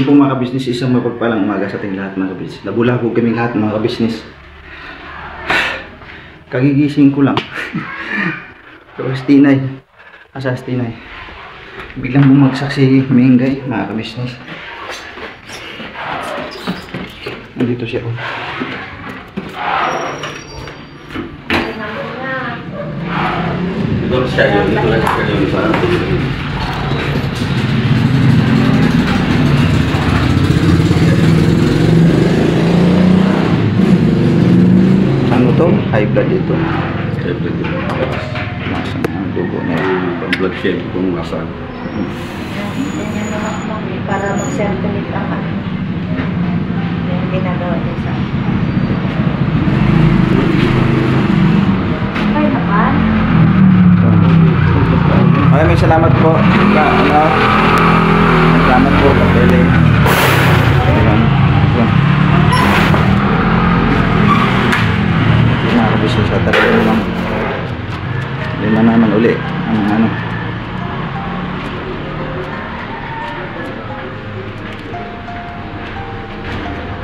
po mga kabisnes, isang mapagpalang umaga sa ating lahat mga kabisnes. Nabulabog kaming lahat mga kabisnes. Kagigising ko lang. Pero si Tinay, asa si Tinay? Biglang bumagsak si Mengay mga kabisnes. Nandito siya oh. Ito siya yun, ito lang siya yun sa ano to? High blood ito. High blood ito. Nasaan ang dugo na yun? Blood shed kung nasaan. Para mag-circulate ang ano. Yung ginagawa niya sa ay, naman. Maraming salamat po. Salamat po. Kapili. Nakabisyo sa talaga lang. Lima naman uli. Ang ano.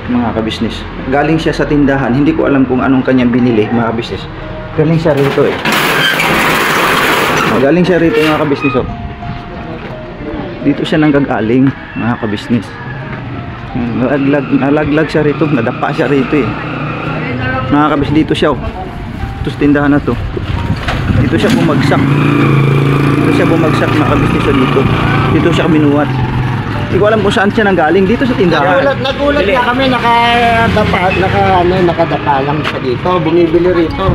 Mga kabisnes. Galing siya sa tindahan. Hindi ko alam kung anong kanyang binili mga kabisnes. Galing siya rito eh. Galing siya rito mga kabisnes oh. Dito siya nang gagaling mga kabisnes. Nalaglag siya rito, nadapa siya rito eh. Mga kabisnes dito siya oh. Ito sa tindahan na to. Dito siya bumagsak. Dito siya bumagsak mga kabisnes dito. Dito siya minuwat. Hindi ko alam kung saan siya nanggaling dito sa tindahan. Nagulat na kami, nakadapa lang siya dito, bumibili rito.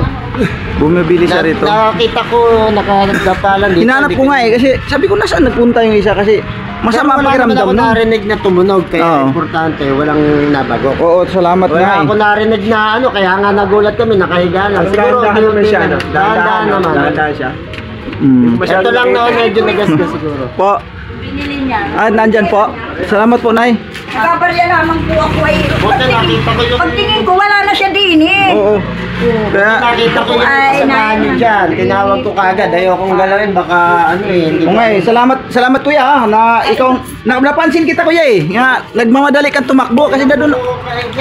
Bumibili siya rito. Nakakita ko, nakadapa lang dito. Hinanap ko nga eh, kasi sabi ko nasaan nagpunta yung isa kasi masama ang pakiramdam ako nun. narinig na tumunog, kaya importante, walang nabago. Oo, salamat nga Wala eh. ako narinig na ano, kaya nga nagulat kami, nakahiga lang. Siguro, naman siya, no? dahan naman. Dahan siya. Ito lang na medyo nagasgas siguro. Po. Binili niya. Nandyan po. Salamat po, Nay. Nakabarya lamang po ako ay Buti nakita ko yung... pagtingin ko wala na siya din eh. Oo. Kaya, Nakita ko yung Ay, kasamahan niyo dyan. Tinawag ko kagad. Ayokong galawin. Baka ano eh. hindi oo nga eh. Salamat kuya ah, na ikaw, napansin kita kuya eh. Nga, nagmamadali kang tumakbo kasi na doon,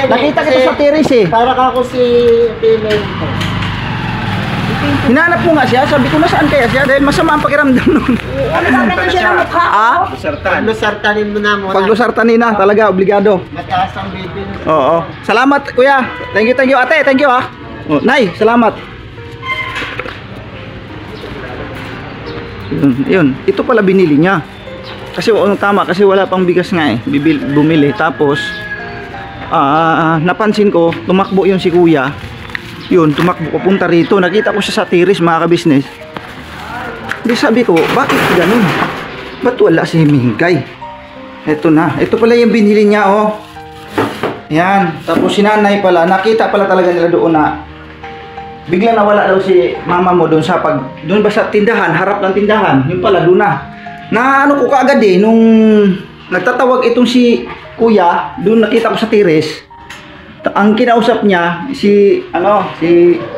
nakita kita sa terrace eh. Para ka ako si Pinoy. Hinanap ko nga siya, sabi ko nasaan kaya siya dahil masama ang pakiramdam nun. Ano na siya ng mukha ko? Ah? Paglusartanin mo na muna. Paglusartanin na, talaga, obligado. Mataas ang baby. Oo. Salamat kuya. Thank you ate, thank you ah. Oh, Nay, salamat. Yun, ito pala binili niya. Kasi tama, kasi wala pang bigas nga eh. Bumili. Tapos, napansin ko, tumakbo yun si kuya. Yun, tumakbo papunta rito. Nakita ko siya sa tiris mga kabisnes. Di sabi ko, bakit ganun? Ba't wala si Mingkay? Ito na. Ito pala yung binili niya oh. Yan. Tapos si nanay pala, nakita pala talaga nila doon na biglang nawala daw si mama mo doon sa doon ba sa tindahan, harap ng tindahan. Yung pala doon na. Na ano ko kaagad eh, nung nagtatawag itong si kuya, doon nakita ko sa tiris. Ang kinausap niya si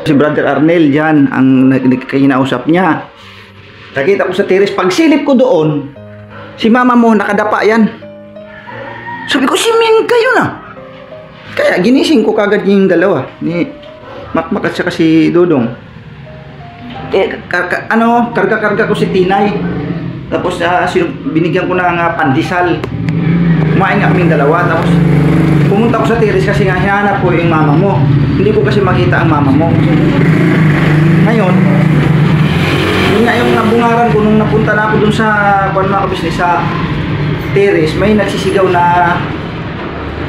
Brother Arnel diyan ang kinausap niya. Nakita ko sa tiris, pagsilip ko doon, si mama mo nakadapa yan. Sabi ko si Mingkay yun ah. Kaya ginising ko kagad yung dalawa ni Makmak at saka si Dodong. Karga-karga ko si Tinay. Tapos binigyan ko ng pandesal. Kumain nga kaming dalawa. Tapos pumunta ko sa tiris kasi nga hinahanap ko yung mama mo. Hindi ko kasi makita ang mama mo. Ngayon, yun nga yung nabungaran ko nung napunta na ako dun sa mga kabisnes sa tiris, may nagsisigaw na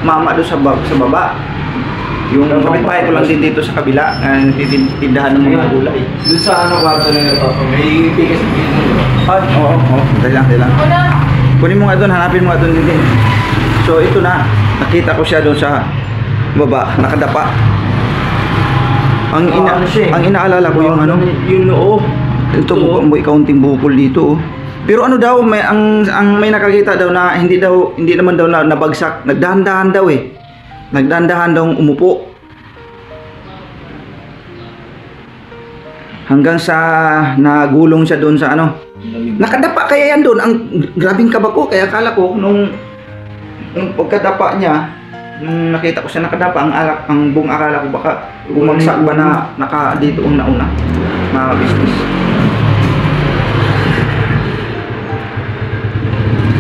mama doon sa baba. Yung kapitbahay ko lang din dito sa kabila, tindahan ng mga gulay. Doon sa kwarto na ito, may bigas dito. Oo. Dali lang. Kunin mo nga doon, hanapin mo nga doon din. So ito na, nakita ko siya doon sa baba, nakadapa. Ang inaalala ko yung yung noo. ito may kaunting bukol dito. Pero ano daw, may nakakita daw na hindi naman daw nabagsak, nagdahan-dahan daw eh. Nagdahan-dahan daw umupo. Hanggang sa nagulong siya doon sa ano. Nakadapa kaya yan doon. Ang grabing kaba ko, kaya akala ko nung nung pagkadapa niya, nung nakita ko siya nakadapa, ang buong akala ko baka bumagsak ba na naka dito una-una, mga business.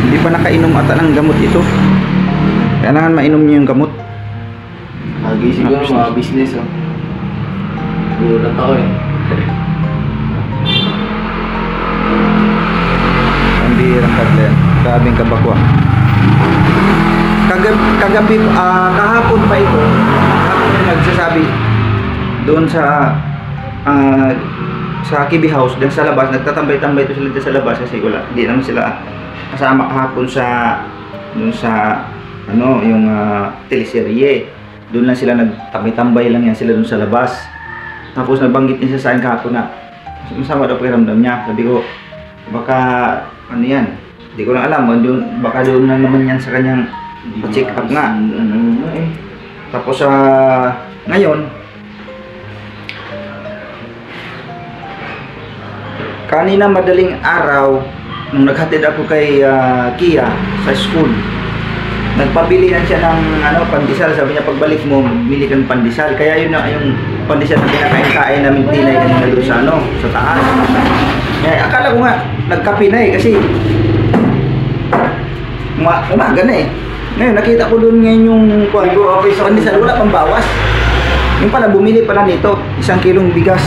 Hindi pa nakainom ata ng gamot ito. Kailangan mainom niyo yung gamot. Lagi siguro mga business, oh. Gulat ako eh. Ang bihirang kaglen. Grabing kabakwa. Kagabi, kahapon pa ito. Kahapon yung nagsasabi doon sa Kibi House, dyan sa labas. Nagtatambay-tambay ito sila dyan sa labas kasi wala. Hindi naman sila kasama kahapon doon sa ano, yung teleserye. Doon lang sila nagtambay-tambay lang yan sila doon sa labas. Tapos nabanggit niya sa akin kahapon na masama daw pakiramdam niya. Sabi ko, baka ano yan, hindi ko lang alam, baka doon na naman yan sa kanyang check up nga. Tapos ngayon, kanina madaling araw, nung naghatid ako kay Kia sa school, nagpabilihan siya ng pandesal. Sabi niya, pagbalik mo, bili ka ng pandesal. Kaya yun na yung pandesal na pinakain-kain namin tinay kanina doon sa taas. Kaya akala ko nga, nagkape na kasi umaga na eh. Ngayon, nakita ko doon ngayon yung pandesal, wala pang bawas. Yung pala, bumili pala nito, 1 kilong bigas,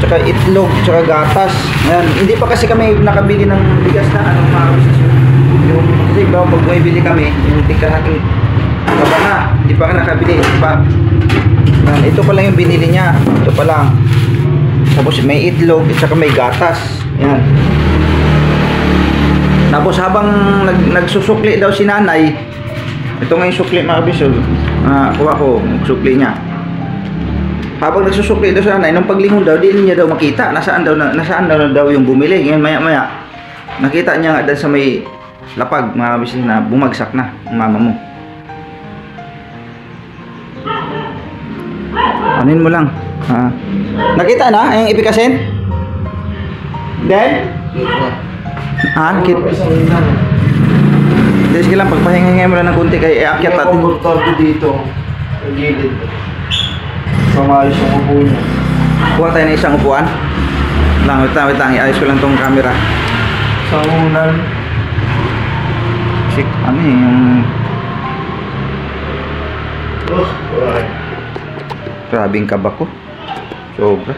tsaka itlog, tsaka gatas. Ngayon, hindi pa kasi kami nakabili ng bigas na mga business. Yung kasi bago pag bumibili kami, yung tigkalahating baba na, hindi pa ka nakabili pa. Ito pa lang yung binili niya, ito pa lang. Tapos may itlog at saka may gatas. Yan. Tapos habang nagsusukli daw si nanay, ito nga yung sukli mga bisol, kuha ko, sukli niya. Habang nagsusukli daw si nanay, nung paglingon daw, di niya daw makita nasaan daw yung bumili. Ngayon maya-maya, nakita niya nga daw sa may lapag, mga bisol, na bumagsak na ang mama mo. Anin mo lang. Nakita na yung ipikasin? Then? Nakita. Hindi, sige lang, pagpahingay mo lang ng kunti kay aakyat natin. Komportable dito. Ang gilid. Pamayos ang upo niya. Kuha tayo ng isang upuan. Wait lang, iayos ko lang tong camera. Sa unan. Sik, ano yung... Grabing kaba ko. Sobra.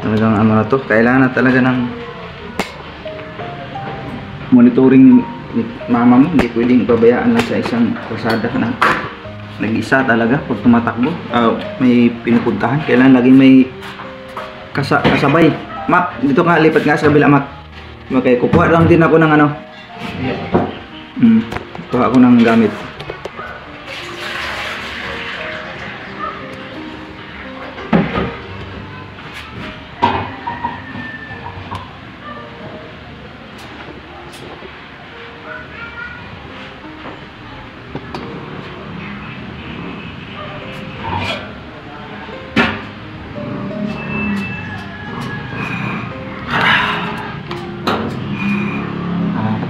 Talagang ano na to, kailangan na talaga ng monitoring ni mama mo. Hindi pwedeng pabayaan lang sa isang kalsada na nag-isa talaga pag tumatakbo. May pinupuntahan, kailangan laging may kasabay. Mak, dito ka, lipat nga sa kabila, Mak. Okay, kukuha lang din ako ng ano. Kuha ako ng gamit.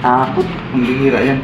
Takot, ang bihira yan.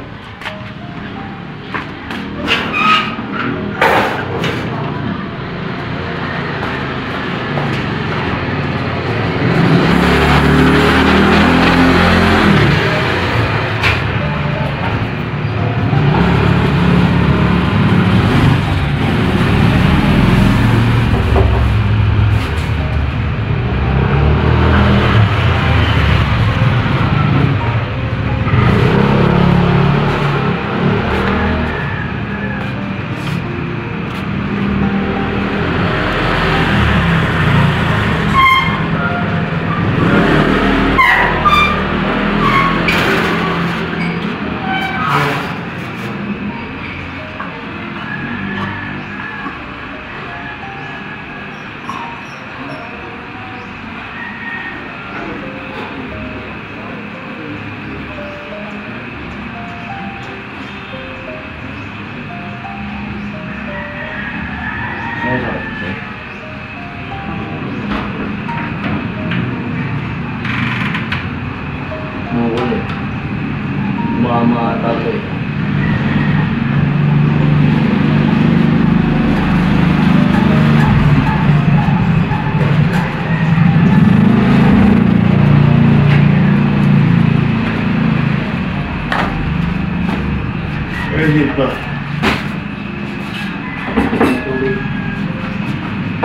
Pwede pa.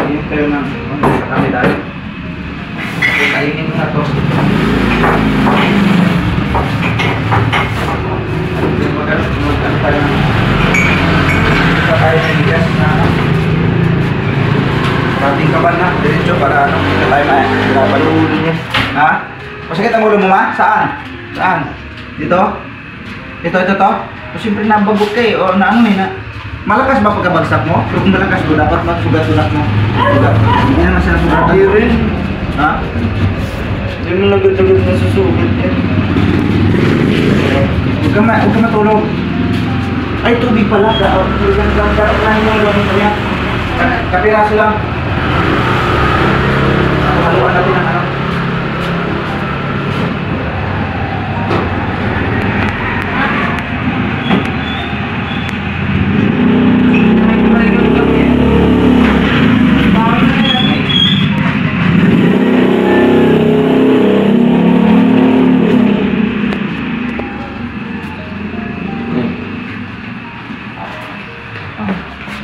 Ayun kayo ng sa kami dahil. Okay, kainin mo na to. Magkano tayo ng isa tayo ng bigas na parating ka ba na? Diretso para ano? Hindi tayo na pinapaluhuli niya. Ha? Masakit ang ulo mo ma? Saan? Saan? Dito? Ito to? O siyempre nabagok ka eh. O na ano eh na. Malakas ba pagkabagsak mo? Kung malakas ko, dapat magsugat-sugat mo. Sugat. Hindi naman siya nasugat. Hindi rin. Ha? Hindi mo nagad-agad na susugat yan. Huwag ka matulog. Ay, tubig pala. Kapiraso lang. Haluan natin ang ano.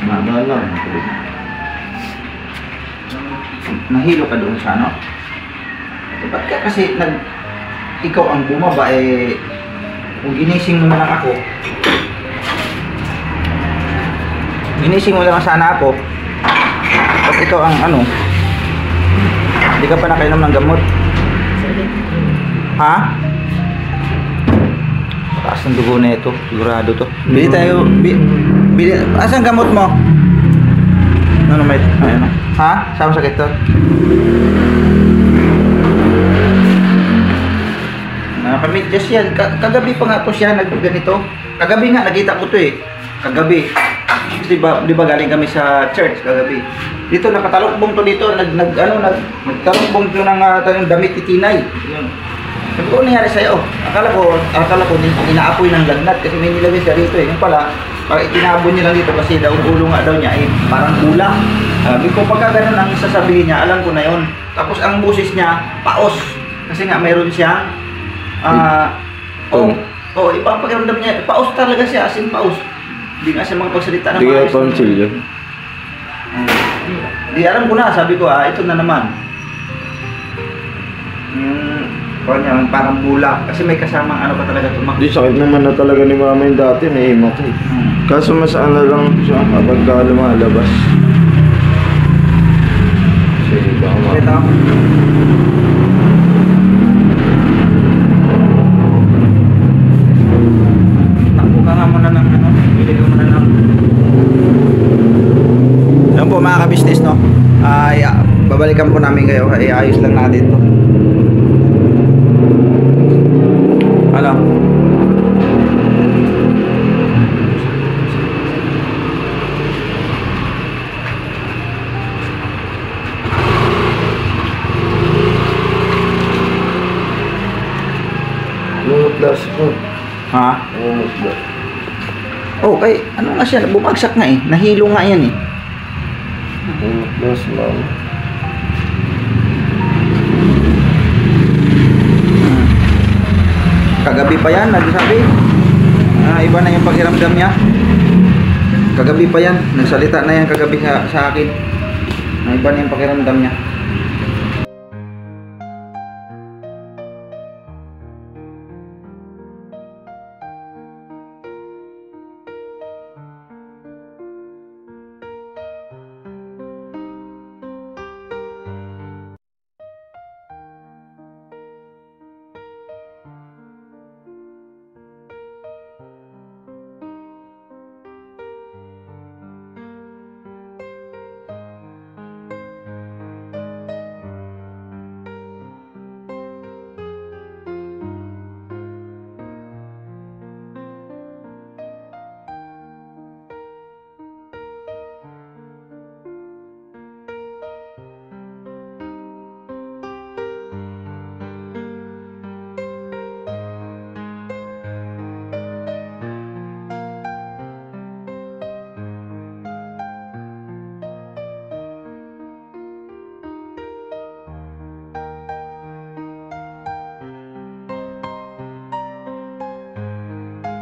Mama lang. Nahilo ka doon sa ano? Ba't ka kasi ikaw ang bumaba eh, kung ginising mo na lang ako, ginising mo lang sana ako, at ikaw ang ano, hindi ka pa nakainom ng gamot. Ha? Taas ng dugo na ito, sigurado to. Bili tayo, bili, asan gamot mo? Ano may, ayun. Ha? Saan sakit to? Pamidyas yan. Kagabi pa nga to siya ganito. Kagabi nga, nakita ko to eh. Kagabi. Di ba galing kami sa church kagabi. Dito, nakatalokbong to dito. Nagtalokbong to ng damit titinay. Yun. Sabi ko, ano nangyari sa'yo? Akala ko inaapoy ng lagnat kasi may nilagay siya rito eh. Yung pala, parang itinabon niya lang dito kasi daw ulo nga daw niya eh, parang kulang. Sabi ko, pagka ganun ang sasabihin niya, alam ko na yon. Tapos ang busis niya, paos. Kasi nga mayroon siyang ipapakiramdam niya, paos talaga siya, as in paos. Hindi nga siya makapagsalita ng Hindi maayos. kaya tonsilyo. Di alam ko na, sabi ko ito na naman. Parang bulak, kasi may kasamang ano pa talaga tumak. Di sakit naman na talaga ni mama yung dati, may imat eh. Kaso mas ano lang siya kapag ka lumalabas. Sige ba ma? Ito. Takbo ka nga muna ng ano, bili ka muna ng... Yan po mga ka-business, no? Babalikan po namin kayo, ayos lang natin to. Ano? Lumutlas po. Ha? Lumutlas. Okay, ano nga siya, bumagsak nga eh. Nahilo nga yan eh. Lumutlas mama. Kagabi pa yan, nagsabi. Iba na yung pakiramdam niya. Kagabi pa yan, nagsalita na yan kagabi sa akin. Iba na yung pakiramdam niya.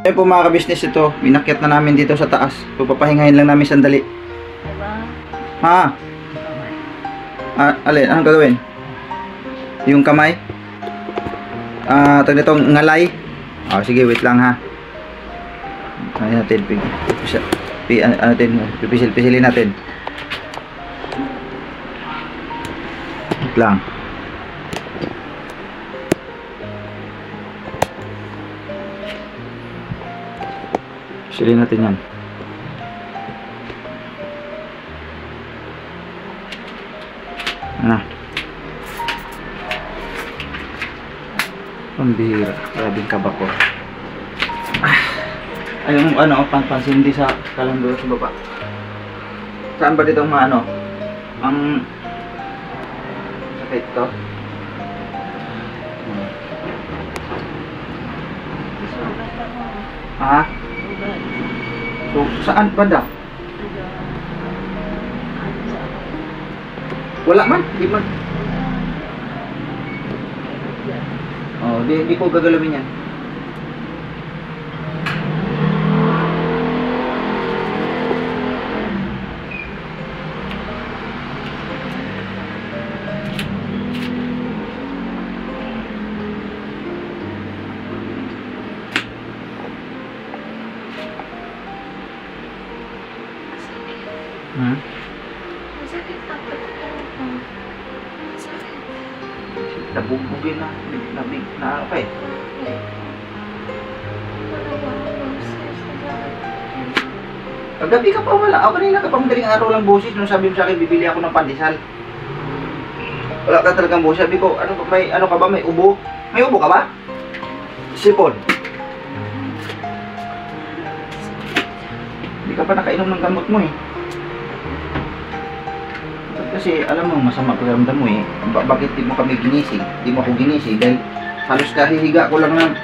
Ayun po mga kabisnes, ito, binakyat na namin dito sa taas. Papahingahin lang namin sandali. Diba? Ha? Alin, anong gagawin? Yung kamay? Tag nitong ngalay? Sige, wait lang ha. Ano natin, pipisil-pisilin natin. Wait lang. Pisilin natin yan. Ano? Pambihira. Grabing kaba ko. Ay, yung ano, pansindi sa kalandor sa baba. Saan ba dito ang ano? Ang sakit to? Sugat ako. Ha? Sugat. So, saan ba daw? Wala man, di man. Oh, di ko gagalawin yan. Hmm? Masakit ako. Masakit. Nabubugin na. Nabig na ano pa eh. Wala ba ako? Kagabi ka pa wala. Ako kanina ka pa madaling araw lang boses. Nung sabi mo sa akin, bibili ako ng pandesal. Wala ka talagang boses. Sabi ko, ano ka ba? May ubo? May ubo ka ba? Sipon. Hindi ka pa nakainom ng gamot mo eh. Kasi alam mo, masama pakiramdam mo eh. Bakit di mo kami ginising? Di mo ako ginising dahil halos kahihiga ko lang ng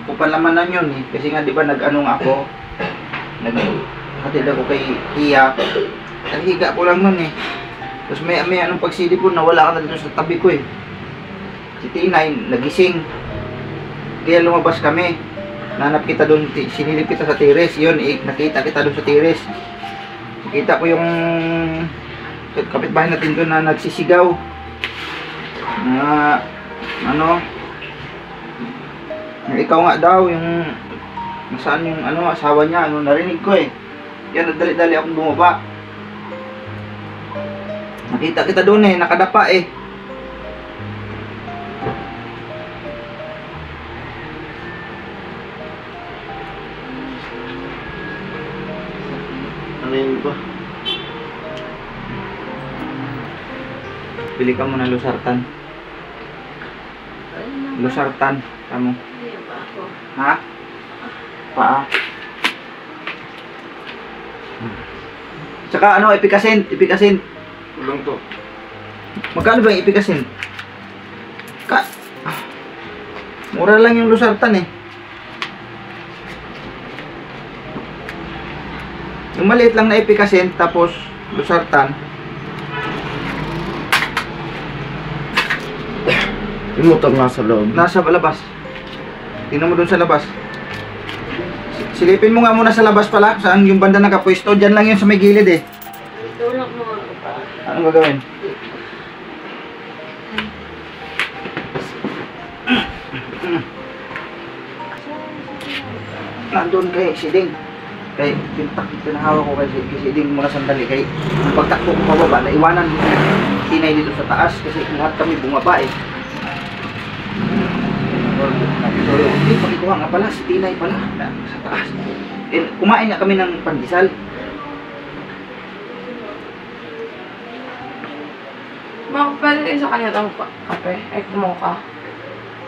kupalamanan yun eh. Kasi nga di ba nag-anong ako, naghatid ako kay Tia. Kahihiga ko lang nun eh. Tapos may anong pagsilip ko, nawala ka na dito sa tabi ko eh. Si Tinay, nagising. Kaya lumabas kami. Nanap kita doon, sinilip kita sa tires. Yun, nakita kita doon sa tires. Nakita ko yung kapitbahay natin doon na nagsisigaw na ano na ikaw nga daw yung nasaan yung ano asawa niya, ano narinig ko eh. Yan, dali-dali akong bumaba. Nakita kita doon eh, nakadapa eh. Ano yun ba? Bili ka muna Losartan. Losartan. Kamu. Hindi ba ako? Ha? Paa. Tsaka ano, Epicacin. Epicacin. Tulong to. Magkano ba yung Epicacin? Mura lang yung Losartan eh. Yung maliit lang na Epicacin, tapos Losartan. Yung motor nasa loob. Nasa labas. Tingnan mo doon sa labas. Silipin mo nga muna sa labas pala. Saan yung banda nakapwesto? Diyan lang yun sa may gilid eh. Tulong mo ako pa. Anong gagawin? Nandun kay Siding. Kay pinahawa ko kay Siding muna sandali. Kay pagtakbo ko pababa, naiwanan Tinay dito sa taas. Kasi lahat kami bumaba eh. Hindi, pakikuha nga pala, si Tinay pala, sa taas. Kumain nga kami ng pandesal. Baka pwede sa kanya itong kape. Ay, kumoka.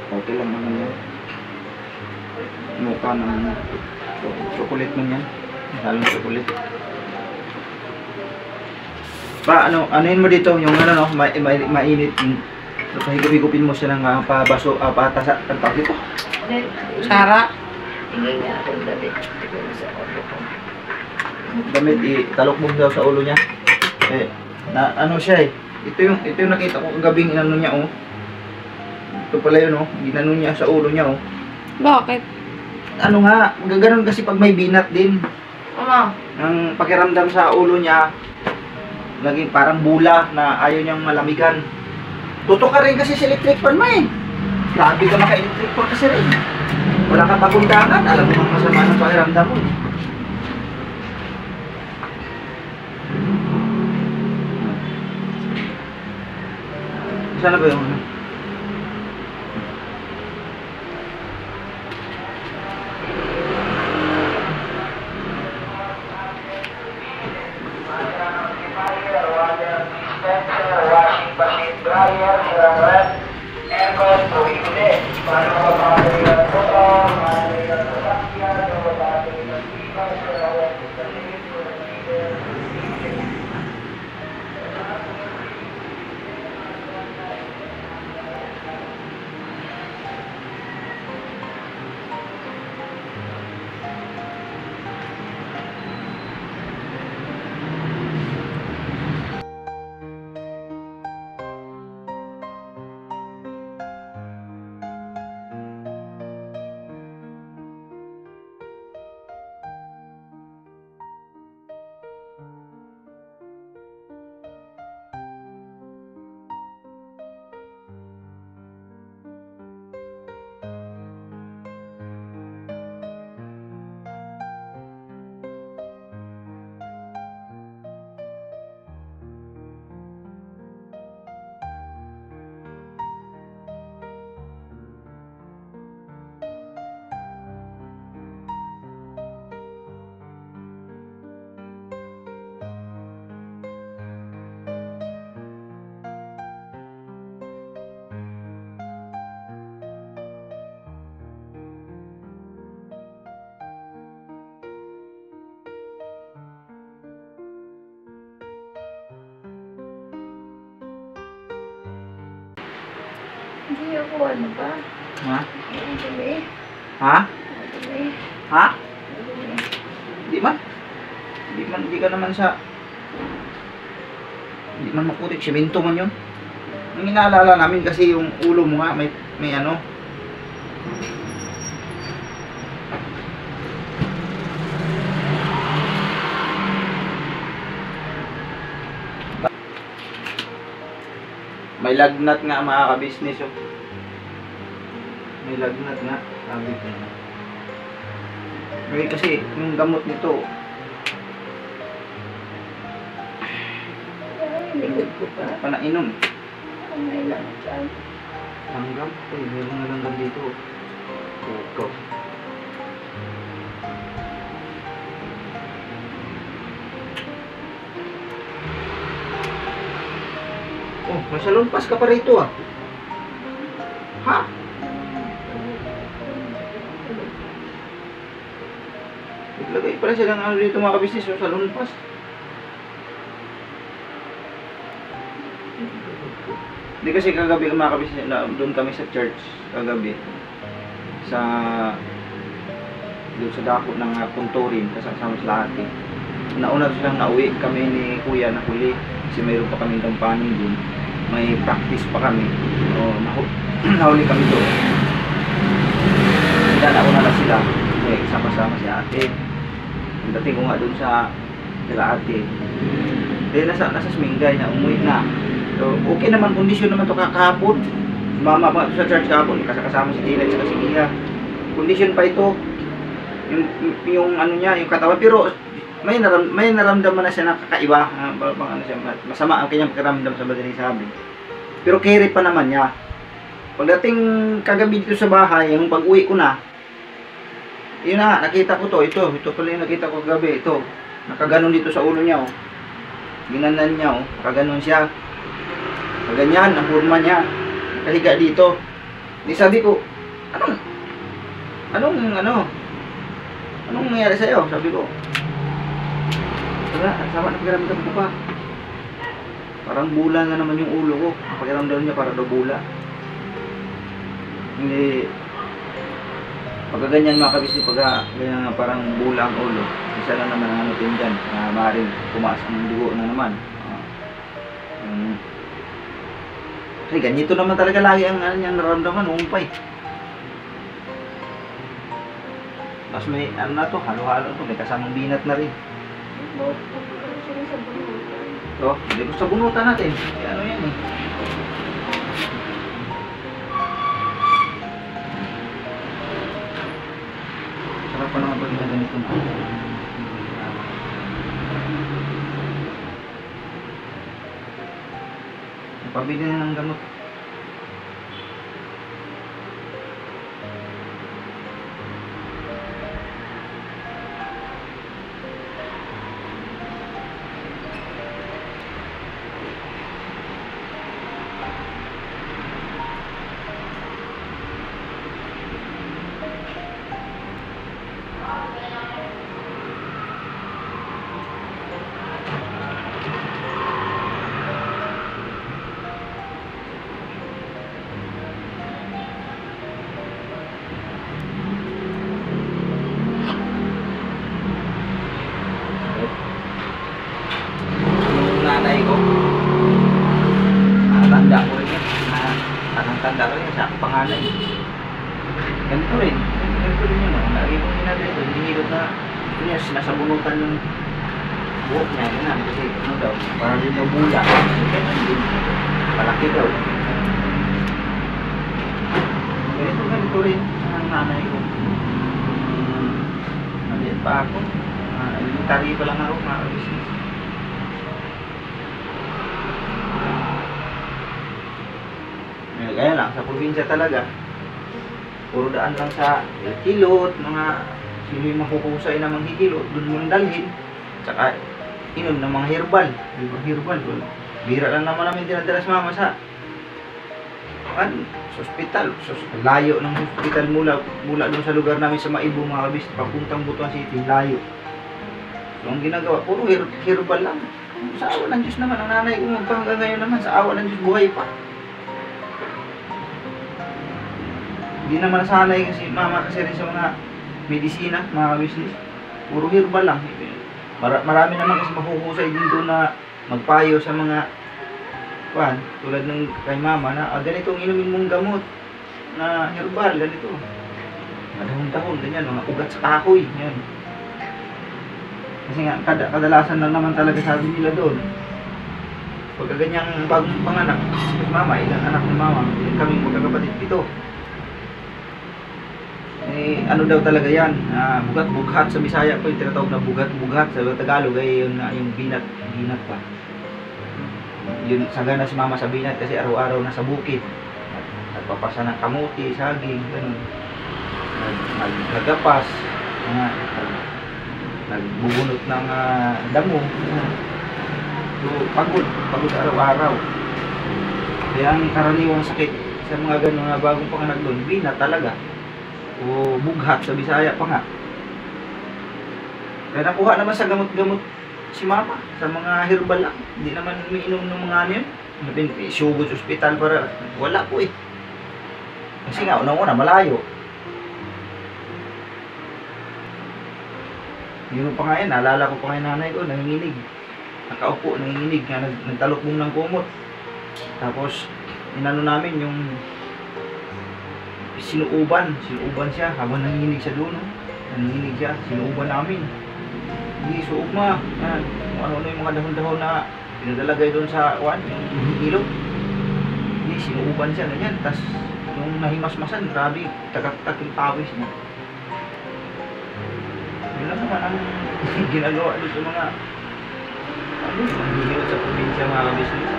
Okay lang naman yan. Mukha ng chocolate mo yan. Halong chocolate. Anuin mo dito, yung ano no, mainit. Pahigupin mo siya ng pabaso, patasa, ang tawag dito. Sara? Damit, italok mo daw sa ulo niya. Ano siya eh. Ito yung nakita ko kagabing inano niya oh. Ito pala yun oh. Ginano niya sa ulo niya oh. Bakit? ano nga, gaganon kasi pag may binat din. Ano? Ang pakiramdam sa ulo niya, laging parang bula na ayaw niyang malamigan. Tutok ka rin kasi sa electric fan mo eh. Grabe ka maka-electric fan kasi rin. Wala kang pagundangan, alam mo ang masama ng pakiramdam mo. Sana ba yung ano? Hindi ako ano ba? Ha? Ang dumi. Ha? Ang dumi. Ha? Ang dumi. Di man. Di ka naman sa... Di man maputik, simento man yun. Ang inaalala namin kasi yung ulo mo nga, may ano. May lagnat nga mga ka-business oh. May lagnat nga, sabi ko. May kasi yung gamot nito, Ay, likod ko pa. panainom. Ang may lang dyan. Langgam? Eh, meron nga langgam dito. Puto. Oh, may salonpas ka pa rito ah. Ha? Naglagay pala silang ano dito mga kabisnes, yung salonpas. Hindi kasi kagabi mga kabisnes, doon kami sa church kagabi. Doon sa dako ng Punturin, kasama sa lahat eh. Nauna silang nauwi kami ni Kuya na huli kasi mayroon pa kami dampanin din. May practice pa kami. O, nahuli kami doon. Kaya nauna na sila. May kasama si ate. Ang dating ko nga doon sa sila ate. Dahil nasa Smingay na umuwi na. So, okay naman, kondisyon naman ito kakahapon. Mama pa sa church kahapon, kasama si Tina at si Mia. Kondisyon pa ito. Yung ano niya, yung katawan. Pero may naramdaman na siya na kakaiba. Ano siya, masama ang kanyang pakiramdam sa madaling sabi. Pero carry pa naman niya. Pagdating kagabi dito sa bahay, yung pag-uwi ko na, yun na, nakita ko to. Ito pala yung nakita ko kagabi. Ito, nakaganon dito sa ulo niya. Oh. Ginanan niya. Oh. Nakaganon siya. Kaganyan, ang forma niya. Nakahiga dito. Di sabi ko, anong nangyari sa'yo? Sabi ko, wala, sama na pakiramdam ko pa. Parang bula nga naman yung ulo ko. Ang pakiramdam niya para daw bula. Hindi, pagka ganyan mga kabisnes, pagka ganyan parang bula ang ulo, isa lang naman ang anutin dyan, na maaaring pumaas ang dugo na naman. Kasi ganito naman talaga lagi ang niyang naramdaman, umpay. Tapos may ano na to, halo-halo to, may kasamang binat na rin. So, hindi ko sa bunutan natin. Kasi ano yan eh. Sarap pa naman pag ganito na. Pabili na ng gamot. Nanay ko, tanda ko rin yan, tanda ko rin yan sa aking panganay. Ganito rin yun, lagi ko ginagawa ito, hinihilot na ito niya, sinasabunutan yung buhok niya, ganun, kasi ano daw, parang din daw bula, ganun din, palaki daw. Ganito rin ang nanay ko. Maliit pa ako, elementary pa lang ako, mga business. Kaya lang, sa probinsya talaga, puro daan lang sa kilot, mga sino yung makukusay na manghihilot, doon mo nang dalhin. Tsaka, inom ng mga herbal. Herbal, bira lang naman namin dinadala sa mama sa hospital. Layo ng hospital mula doon sa lugar namin sa Maibo, mga kabis, papuntang Butuan City, layo. So, ang ginagawa, puro herbal lang. Sa awa ng Diyos naman, ang nanay ko hanggang ngayon naman, sa awa ng Diyos, buhay pa. Hindi naman nasanay kasi mama kasi rin sa mga medisina, mga business. Puro herbal lang. Marami naman kasi mahuhusay din doon na magpayo sa mga tulad ng kay mama na ganito ang inumin mong gamot na herbal, ganito. Madahon-dahon, ganyan, mga ugat sa kahoy. Yan. Kasi nga, kadalasan lang naman talaga sabi nila doon. Pagka ganyang bagong panganak, mama, ilang anak ni mama, kaming magkakapatid ito. Ano daw talaga yan, bugat-bughat sa Bisaya ko, yung tinatawag na bugat-bughat sa Tagalog ay yung binat pa. Yun, sagana si mama sa binat kasi araw-araw nasa bukid. Nagpapasa ng kamuti, saging, ganun. Nagagapas, nagbubunot ng damo. So, pagod araw-araw. Kaya ang karaniwang sakit sa mga ganun na bagong panganak doon, binat talaga. O bughat sa Bisaya pa nga. Kaya nakuha naman sa gamot-gamot si mama, sa mga herbal lang. Hindi naman umiinom ng mga ano yun. Sugod sa ospital para wala po eh. Kasi nga, unang-una, malayo. Yun pa nga yun, naalala ko pa nga yung nanay ko, nanginginig. Nakaupo, nanginginig, nagtalokbong ng kumot. Tapos, inano namin yung sinuuban siya habang nanginginig siya doon. Nanginginig siya, sinuuban namin. Hindi, suog ma. Yan, kung ano-ano yung mga dahon-dahon na pinadalagay doon sa yung ilog. Hindi, sinuuban siya, ganyan. Tapos, nung nahimasmasan, grabe, tagak-tak yung pawis niya. Yun lang naman ang ginagawa doon sa mga manghihilot sa probinsya, mga business.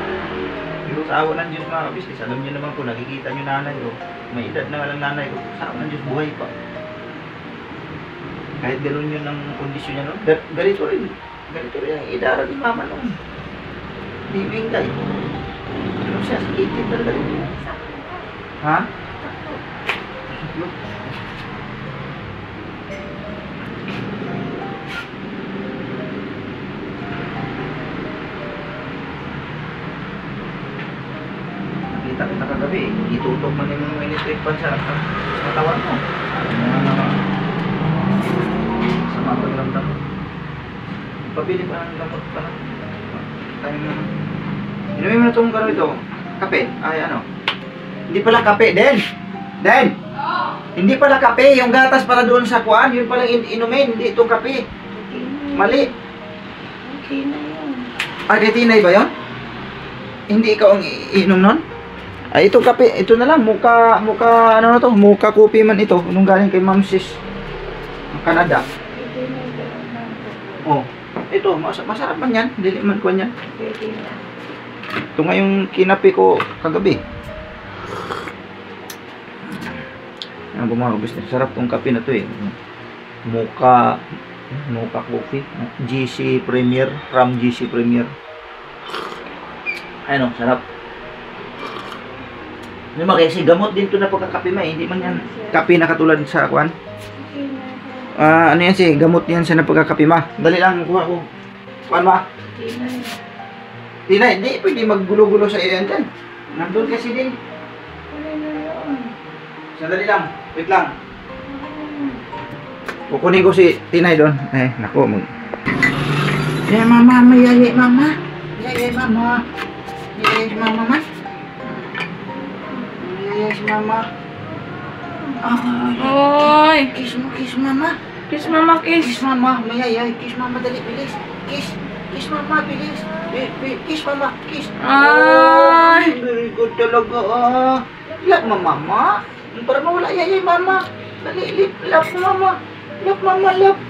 Pero sa awa ng Diyos, mga business, alam niyo naman po, nakikita niyo nanay ko, may edad na nga lang nanay ko, sa awa ng Diyos, buhay pa. Kahit gano'n yun ang kondisyon niya noon, ganito rin ang idara ni mama noon. Hindi mingay. Ano siya, sakitid talaga rin. Ha? Nakita kita kagabi, itutok man yung electric pan sa katawan mo. Sama pagramdam mo. Pabili pa ng gamot pa na. Inumin mo na itong ito. Kape? Ay ano? Hindi pala kape, Den! Hindi pala kape, yung gatas para doon sa kuan, yun pala inumin, hindi itong kape. Mali. Okay na yun. Kay Tinay ba yun? Hindi ikaw ang iinom nun? Ay, ito kape, ito na lang, muka, ano na to, muka kopi man ito, nung galing kay Ma'am Sis, Canada. Pwede na yun. Oh, ito, masarap man yan, dili man kuan yan. Pwede na. Ito nga yung kinape ko kagabi. Ang mga business, sarap tong kape na to eh. Mocha coffee, GC Premier, from GC Premier. Ano, sarap. Yung kasi gamot din to na pagkakape ma, hindi man yan kape na katulad sa kwan. Okay na. Ano yan si, gamot yan sa napagkakape ma. Dali lang, kuha ko. Kwan ma? Okay na yun. Hindi pwede maggulo-gulo sa iyan dyan. Nandun kasi din. Okay na yun. Sandali lang, wait lang. Kukunin ko si Tinay doon. Naku. Yeah, mama, mayayay mama. Mayayay mama. Mayayay si mama, ma. Mayayay si mama. Oy! Kiss mama. Kiss mama, kiss. Kiss mama, mayayay. Kiss mama, dali, bilis. Kiss mama, bilis. Kiss mama, kiss. Ay! Very good talaga. Love mo, mama. Para mawala yayay, mama. Dali, love mo, mama. Love, mama, love.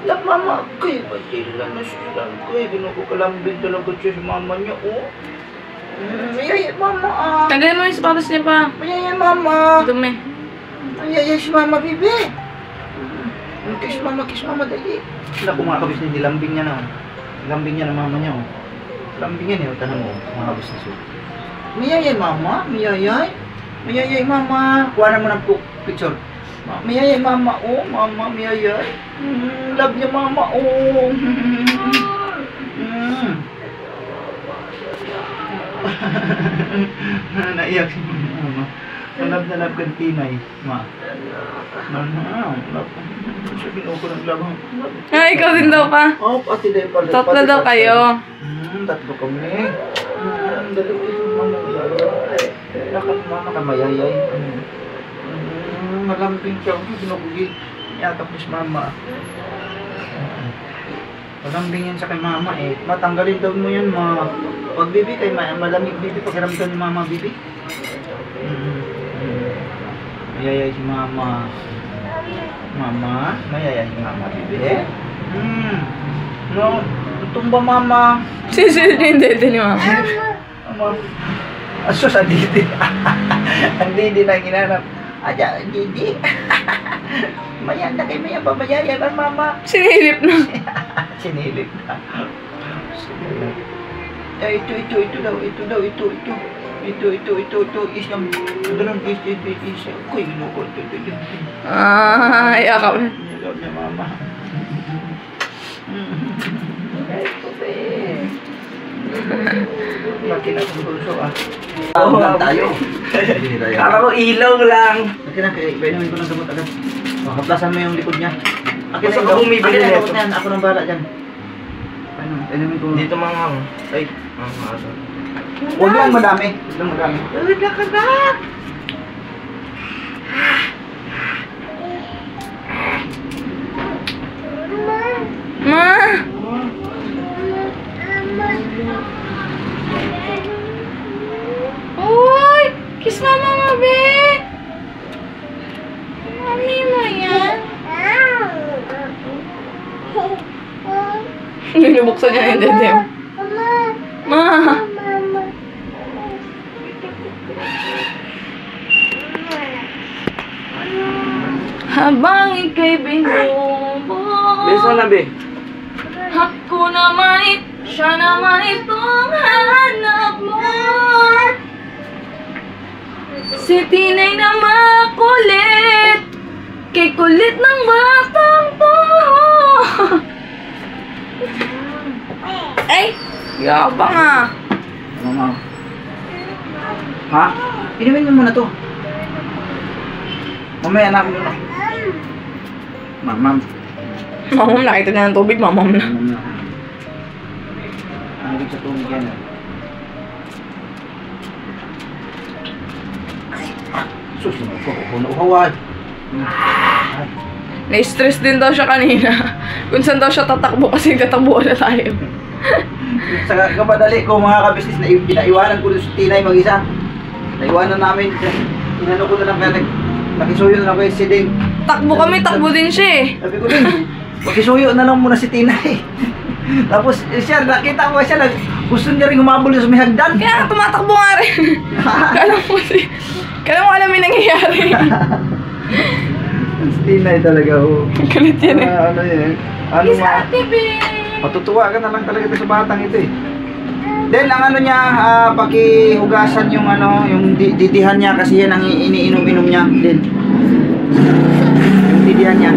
Love, mama. Kaya ba sila na sila? Kaya ginukukalambing talaga siya sa mama niya, oh. Mayayay, mama, Tanggalin mo yung sapatos niya pa. Mayayay, mama. Dumi. Mayayay si mama, bibi. Kiss mama, dali. Naku, mga kabisnes, nilambing niya na, oh. Lambing niya ng mama niya, oh. Lambing yan, eh. Tanong mo, mga kabisnes, oh. Mayayay, mama. Mayayay, mama. Kuha mo ng picture. Mayayay, mama. Oh, mama, mayayay. Love niya, mama. Oh. Naiyak si mama. Love na love kang Tinay, ma. Love. Sabihin ko ng love. Ay, ikaw din daw pa. Oh, pati dahil pala. Tatlo daw kayo. Tatlo kami. Dalawa yung mama. Lakad mama ka mayayay. Malambing siya. Binugugil. Yakap niya si mama. Malambing yan sa kay mama eh. Matanggalin daw mo yan ma. Pag bibi kay malamig bibi. Pakiramdam ni mama bibi. Mayayay si mama. Mama. Mayayay si mama bibi. No. Tumba mama. Sisil niya yung dede ni mama. Mama. Aso sa didi. Ang didi na ginanap. Aja, didi. Mayan na kay maya ba mayayay ba mama? Sinilip na. Sinilip na. Ito daw. Ito. Isang, doon is. Kuy, ginukot. Ay, akap. Nilog niya mama. Laki na kong bulso ah. Lang tayo. Kala ko ilong lang. Laki na, painumin ko ng gamot agad. Makaplasan mo yung likod niya. Akin Basta na ako bumibili akin na yung nito. gamot na yan. Ako nang bahala dyan. Painumin ko. Dito manghang. Ay. Huwag lang madami. Huwag lang madami. Ma! Uy! Kiss mama mo, be! Mami mo yan? Binubuksan niya yung dede. Ma! Habang ika'y binubog, Beso na, be. ako naman siya naman itong hanap mo. Si Tinay na makulit, kay kulit ng batang to. Ay! Yabang ah. Mama. Ha? Inumin mo muna to. Mamaya na ako muna. Mamam. Mamam, nakita niya ng tubig, mamam na. Mamam na. Ang ibig sa tubig yan. Sus, uhaw-uhaw. Na-stress din daw siya kanina. Kung saan daw siya tatakbo kasi tatakbuhan na tayo. Sa kapadali ko mga kabisnes na pinaiwanan ko si Tinay mag-isa. Naiwanan namin. Inano ko na lang kaya nakisuyo na lang kayo si Ding. Takbo kami, takbo din siya eh. Sabi ko din, makisuyo na lang muna si Tinay. Tapos siya, nakita ko siya, gusto niya rin humabol sa may hagdan. Kaya tumatakbo nga rin. Kala mo alam yung nangyayari. Si Tinay talaga, oh. Galit yan eh. Ano yan? Ano Isa ma? TV! Matutuwa ka na lang talaga ito sa batang ito eh. Then ang ano niya, pakihugasan yung ano, yung didihan niya kasi yan ang iniinom-inom niya din. Yung didihan niya.